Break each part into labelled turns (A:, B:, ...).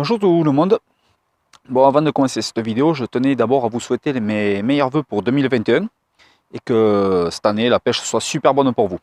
A: Bonjour tout le monde. Bon, avant de commencer cette vidéo, je tenais d'abord à vous souhaiter mes meilleurs vœux pour 2021 et que cette année la pêche soit super bonne pour vous.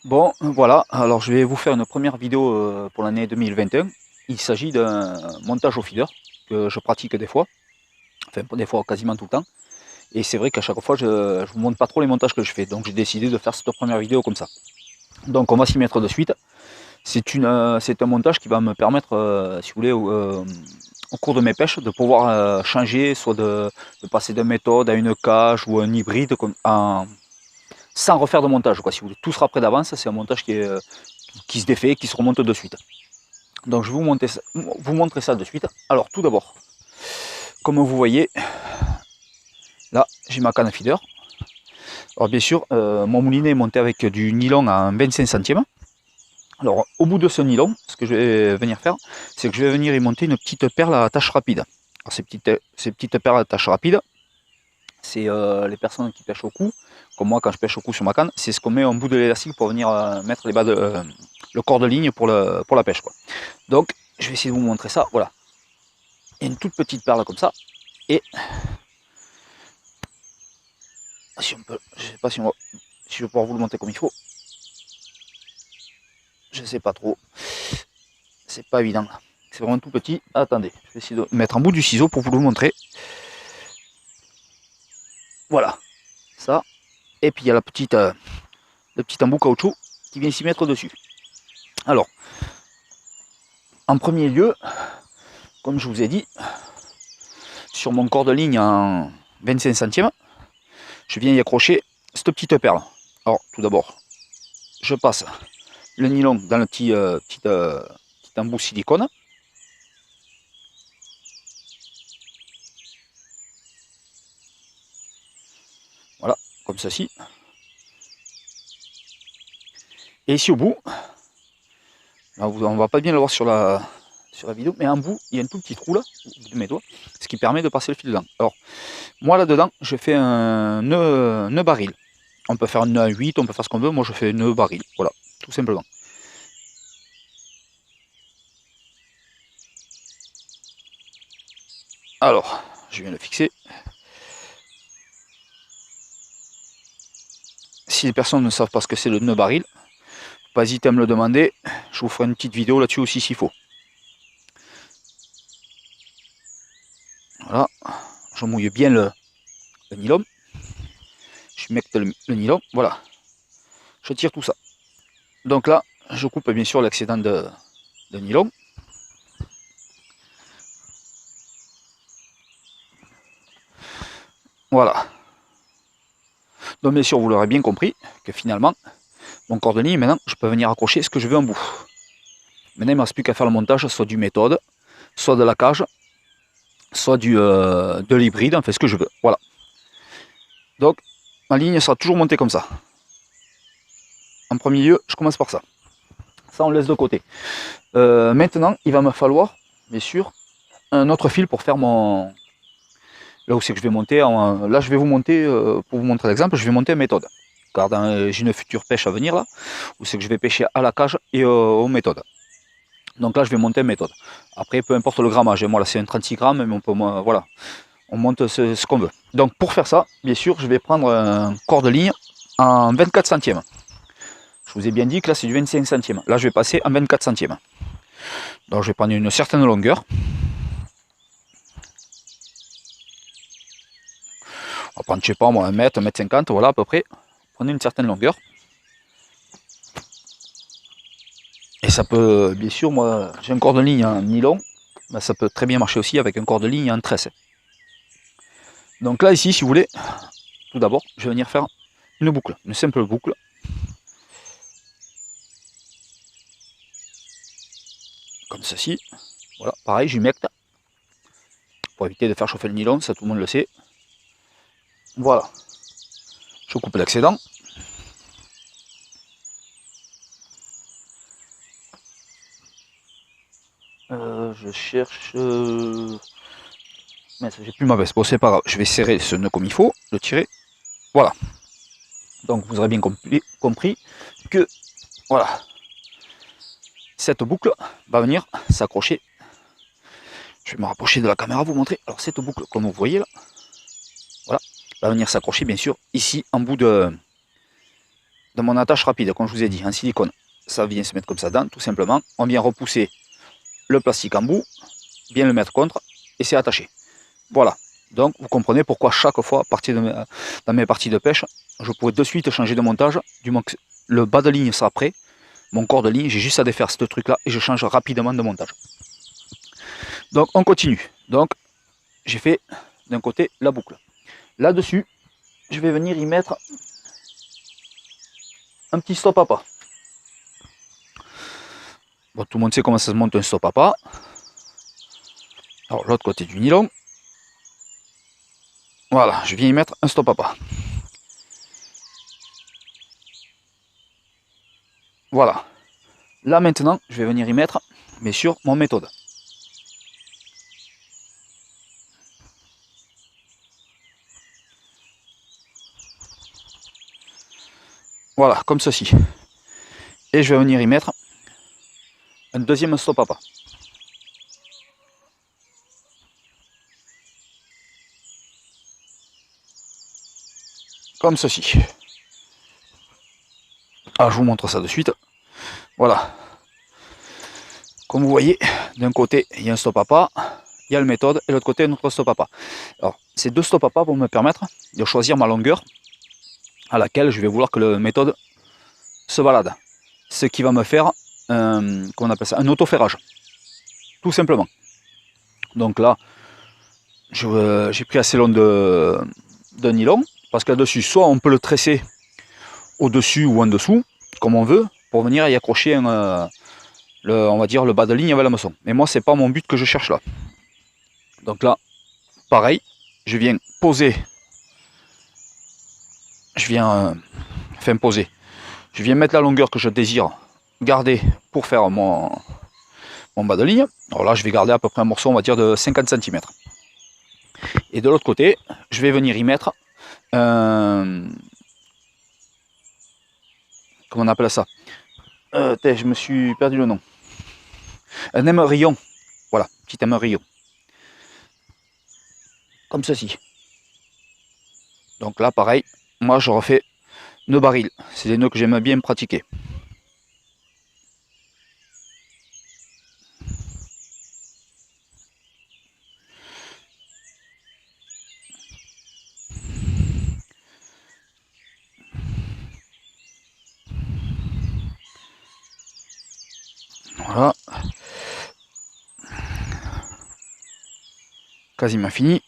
A: Bon, voilà, alors je vais vous faire une première vidéo pour l'année 2021. Il s'agit d'un montage au feeder que je pratique des fois, enfin des fois quasiment tout le temps. Et c'est vrai qu'à chaque fois je vous montre pas trop les montages que je fais, donc j'ai décidé de faire cette première vidéo comme ça. Donc on va s'y mettre de suite. C'est un montage qui va me permettre, si vous voulez, au cours de mes pêches, de pouvoir changer, soit de passer d'une méthode à une cage ou un hybride sans refaire de montage, quoi, si vous voulez. Tout sera prêt d'avance, c'est un montage qui se défait, qui se remonte de suite. Donc je vais vous montrer ça de suite. Alors tout d'abord, comme vous voyez, là j'ai ma canne à feeder. Alors bien sûr, mon moulinet est monté avec du nylon à 25 centièmes. Alors, au bout de ce nylon, ce que je vais venir faire, c'est que je vais venir y monter une petite perle à attache rapide. Alors, ces petites perles à attache rapide, c'est les personnes qui pêchent au cou, comme moi quand je pêche au cou sur ma canne, c'est ce qu'on met en bout de l'élastique pour venir mettre le corps de ligne pour la pêche, quoi. Donc, je vais essayer de vous montrer ça. Voilà. Il y a une toute petite perle comme ça. Et si on peut, je ne sais pas si je vais pouvoir vous le monter comme il faut. Je ne sais pas trop. C'est pas évident. C'est vraiment tout petit. Attendez, je vais essayer de mettre en bout du ciseau pour vous le montrer. Voilà, ça. Et puis il y a le petit embout caoutchouc qui vient s'y mettre dessus. Alors, en premier lieu, comme je vous ai dit, sur mon corps de ligne en 25 centièmes, je viens y accrocher cette petite perle. Alors, tout d'abord, je passe le nylon dans le petit embout silicone. Voilà, comme ceci. Et ici au bout, là, on ne va pas bien le voir sur la vidéo, mais en bout, il y a un tout petit trou là, au bout de mes doigts, ce qui permet de passer le fil dedans. Alors, moi là-dedans, je fais un nœud baril. On peut faire un nœud à 8, on peut faire ce qu'on veut, moi je fais un nœud baril, voilà, tout simplement. Alors, je viens le fixer. Si les personnes ne savent pas ce que c'est le nœud baril, pas hésiter à me le demander, je vous ferai une petite vidéo là-dessus aussi s'il faut. Voilà, je mouille bien le nylon, je mecte le nylon, voilà, je tire tout ça. Donc là, je coupe bien sûr l'excédent de nylon. Voilà. Donc bien sûr, vous l'aurez bien compris, que finalement, mon corps de ligne, maintenant, je peux venir accrocher ce que je veux en bout. Maintenant, il ne me reste plus qu'à faire le montage, soit du méthode, soit de la cage, soit de l'hybride, enfin ce que je veux. Voilà. Donc, ma ligne sera toujours montée comme ça. En premier lieu, je commence par ça. Ça, on laisse de côté. Maintenant, il va me falloir, bien sûr, un autre fil pour faire mon... Là où c'est que je vais monter, là je vais vous monter, pour vous montrer l'exemple, je vais monter une méthode. Car j'ai une future pêche à venir là, où c'est que je vais pêcher à la cage et aux méthodes. Donc là je vais monter une méthode. Après peu importe le grammage, moi là c'est un 36 grammes, mais on peut, voilà, on monte ce qu'on veut. Donc pour faire ça, bien sûr, je vais prendre un corps de ligne en 24 centièmes. Je vous ai bien dit que là c'est du 25 centièmes. Là je vais passer en 24 centièmes. Donc je vais prendre une certaine longueur. On va prendre, je sais pas moi, 1 mètre, 1 mètre 50, voilà à peu près. Prenez une certaine longueur. Et ça peut, bien sûr, moi j'ai un corps de ligne en nylon, mais ça peut très bien marcher aussi avec un corps de ligne en tresse. Donc là ici, si vous voulez, tout d'abord, je vais venir faire une boucle, une simple boucle. Comme ceci. Voilà, pareil, j'humecte. Pour éviter de faire chauffer le nylon, ça tout le monde le sait. Voilà. Je coupe l'excédent. je cherche... Mais j'ai plus ma veste, bon c'est pas grave, je vais serrer ce nœud comme il faut, le tirer, voilà. Donc vous aurez bien compris que, voilà, cette boucle va venir s'accrocher. Je vais me rapprocher de la caméra, vous montrer. Alors cette boucle, comme vous voyez là, voilà, va venir s'accrocher bien sûr ici en bout de mon attache rapide, comme je vous ai dit, en silicone. Ça vient se mettre comme ça dedans, tout simplement. On vient repousser le plastique en bout, bien le mettre contre, et c'est attaché. Voilà. Donc vous comprenez pourquoi chaque fois, dans mes parties de pêche, je pourrais de suite changer de montage, du moment que le bas de ligne sera prêt, mon corps de ligne, j'ai juste à défaire ce truc là et je change rapidement de montage. Donc on continue. Donc j'ai fait d'un côté la boucle. Là-dessus, je vais venir y mettre un petit stop à pas. Bon, tout le monde sait comment ça se monte un stop à pas. Alors l'autre côté du nylon. Voilà, je viens y mettre un stop à pas. Voilà. Là maintenant, je vais venir y mettre, bien sûr, mon méthode. Voilà, comme ceci. Et je vais venir y mettre un deuxième stop à pas. Comme ceci. Ah, je vous montre ça de suite. Voilà. Comme vous voyez, d'un côté, il y a un stop à pas, il y a le méthode, et de l'autre côté, un autre stop à pas. Alors, ces deux stop à pas vont me permettre de choisir ma longueur à laquelle je vais vouloir que le méthode se balade. Ce qui va me faire, comment on appelle ça, un auto-ferrage. Tout simplement. Donc là, j'ai pris assez long de nylon, parce que là-dessus, soit on peut le tresser au-dessus ou en dessous, comme on veut, pour venir y accrocher on va dire le bas de ligne avec la hameçon. Mais moi, c'est pas mon but que je cherche là. Donc là, pareil, je viens poser, je viens poser, je viens mettre la longueur que je désire garder pour faire mon bas de ligne. Alors là, je vais garder à peu près un morceau, on va dire, de 50 cm. Et de l'autre côté, je vais venir y mettre comment on appelle ça, je me suis perdu le nom. Un émerillon. Voilà, petit émerillon. Comme ceci. Donc là, pareil, moi je refais nœud baril. C'est des nœuds que j'aime bien pratiquer. Voilà. Quasiment fini.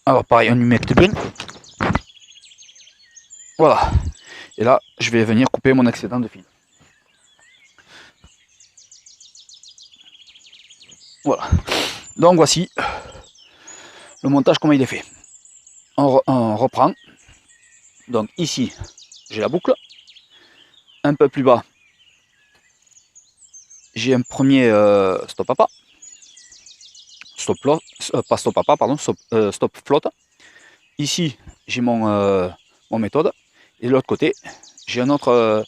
A: Alors pareil, on y met de bien. Voilà. Et là, je vais venir couper mon excédent de fil. Voilà. Donc voici le montage, comment il est fait. On reprend. Donc ici, j'ai la boucle. Un peu plus bas, j'ai un premier stop à pas. Stop flotte, pas stop à pas, pardon, stop flotte. Ici, j'ai mon méthode. Et de l'autre côté, j'ai un autre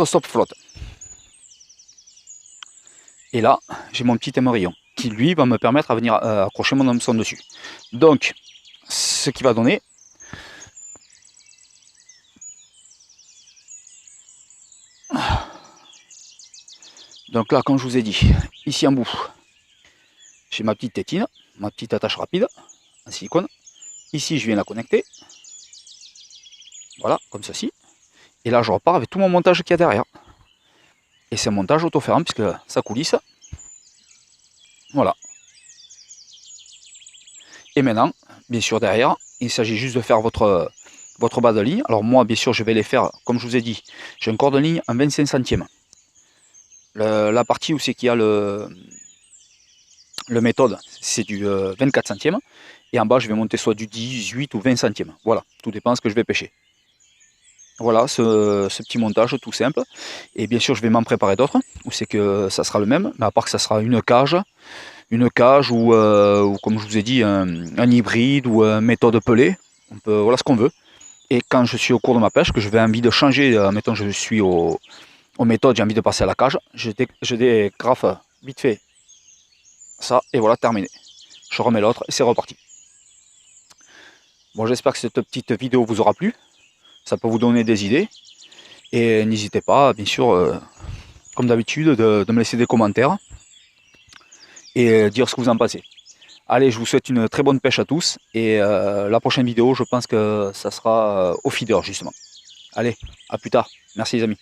A: stop flotte. Et là, j'ai mon petit émerillon qui lui va me permettre à venir accrocher mon hameçon dessus. Donc, ce qui va donner donc là, comme je vous ai dit, ici en bout, j'ai ma petite tétine, ma petite attache rapide en silicone. Ici, je viens la connecter. Voilà, comme ceci. Et là, je repars avec tout mon montage qu'il y a derrière. Et c'est un montage auto-ferrant puisque ça coulisse. Voilà. Et maintenant, bien sûr, derrière, il s'agit juste de faire votre bas de ligne. Alors moi, bien sûr, je vais les faire, comme je vous ai dit, j'ai un corps de ligne en 25 centièmes. La partie où c'est qu'il y a le méthode, c'est du 24 centièmes. Et en bas, je vais monter soit du 18 ou 20 centièmes. Voilà, tout dépend de ce que je vais pêcher. Voilà, ce petit montage tout simple. Et bien sûr, je vais m'en préparer d'autres, où c'est que ça sera le même, mais à part que ça sera une cage ou comme je vous ai dit, un hybride ou une méthode pelée. Voilà ce qu'on veut. Et quand je suis au cours de ma pêche, que je vais envie de changer, mettons je suis aux méthodes, j'ai envie de passer à la cage, je dégrafe vite fait ça, et voilà, terminé. Je remets l'autre et c'est reparti. Bon, j'espère que cette petite vidéo vous aura plu, ça peut vous donner des idées. Et n'hésitez pas, bien sûr, comme d'habitude, de me laisser des commentaires et dire ce que vous en pensez. Allez, je vous souhaite une très bonne pêche à tous, et la prochaine vidéo, je pense que ça sera au feeder, justement. Allez, à plus tard. Merci les amis.